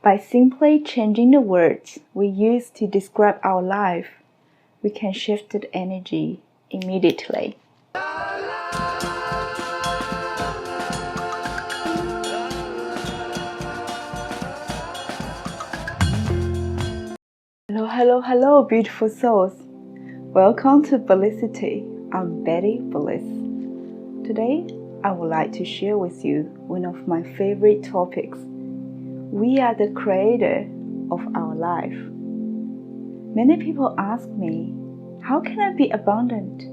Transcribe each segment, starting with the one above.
By simply changing the words we use to describe our life, we can shift the energy immediately. Hello, beautiful souls. Welcome to Blissity. I'm Betty Bliss. Today, I would like to share with you one of my favorite topics. We are the creator of our life. Many people ask me, how can I be abundant?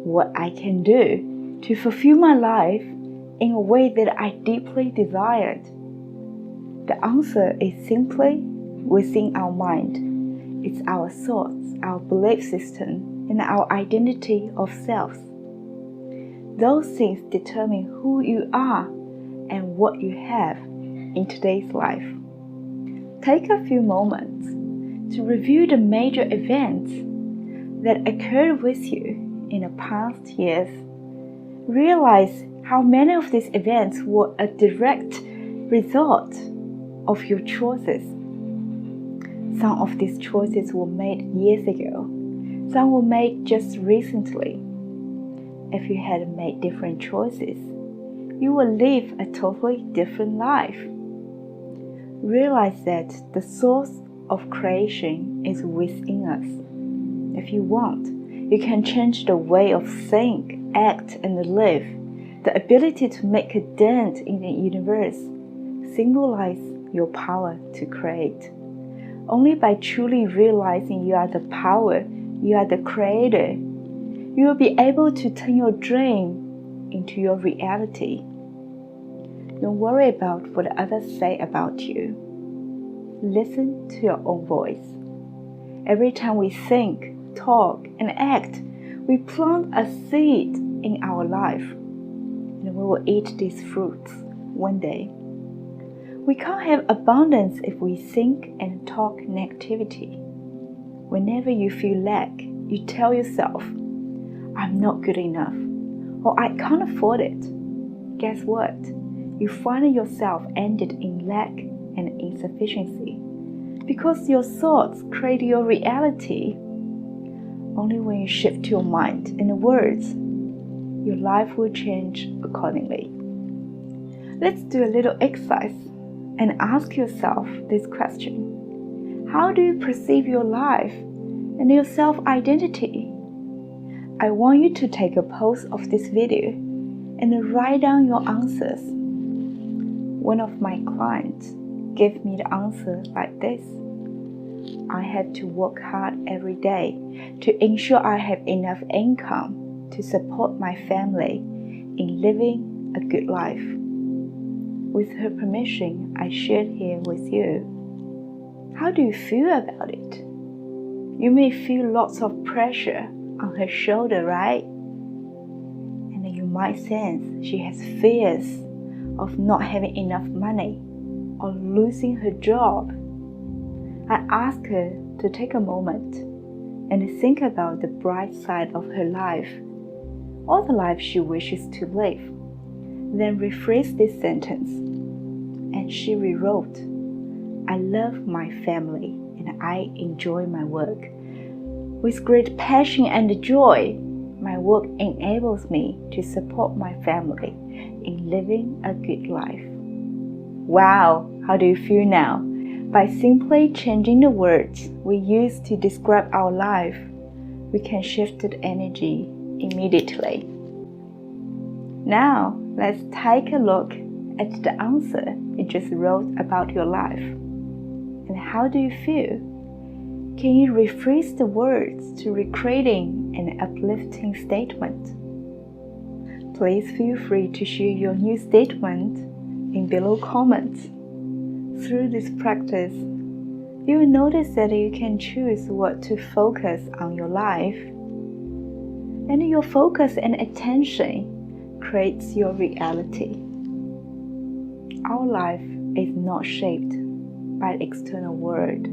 What I can do to fulfill my life in a way that I deeply desired? The answer is simply within our mind. It's our thoughts, our belief system, and our identity of self. Those things determine who you are and what you have in today's life. Take a few moments to review the major events that occurred with you in the past years. Realize how many of these events were a direct result of your choices. Some of these choices were made years ago. Some were made just recently. If you had made different choices, you would live a totally different life. Realize that the source of creation is within us. If you want, you can change the way of think, act, and live. The ability to make a dent in the universe symbolize your power to create. Only by truly realizing you are the power, you are the creator, you will be able to turn your dream into your reality. Don't worry about what others say about you. Listen to your own voice. Every time we think, talk, and act, we plant a seed in our life, and we will eat these fruits one day. We can't have abundance if we think and talk negativity. Whenever you feel lack, you tell yourself, I'm not good enough, or I can't afford it. Guess what? You find yourself ended in lack and insufficiency because your thoughts create your reality. Only when you shift your mind and words, your life will change accordingly. Let's do a little exercise and ask yourself this question. How do you perceive your life and your self-identity? I want you to take a pause of this video and write down your answers. One of my clients gave me the answer like this. I have to work hard every day to ensure I have enough income to support my family in living a good life. With her permission, I shared here with you. How do you feel about it? You may feel lots of pressure on her shoulder, right? And you might sense she has fears of not having enough money or losing her job. I asked her to take a moment and think about the bright side of her life, or the life she wishes to live. Then rephrase this sentence, and she rewrote, I love my family and I enjoy my work. With great passion and joy, my work enables me to support my family in living a good life. Wow, how do you feel now? By simply changing the words we use to describe our life, we can shift the energy immediately. Now, let's take a look at the answer you just wrote about your life. And how do you feel? Can you rephrase the words to recreating an uplifting statement? Please feel free to share your new statement in below comments. Through this practice, you will notice that you can choose what to focus on your life, and your focus and attention creates your reality. Our life is not shaped by the external world,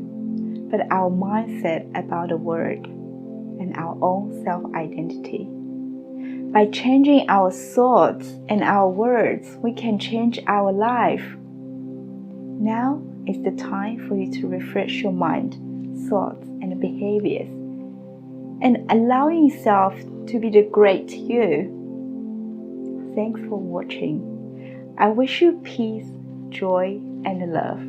but our mindset about the world and our own self-identity. By changing our thoughts and our words, we can change our life. Now, It's the time for you to refresh your mind, thoughts, and behaviors, and allowing yourself to be the great you. Thanks for watching. I wish you peace, joy, and love.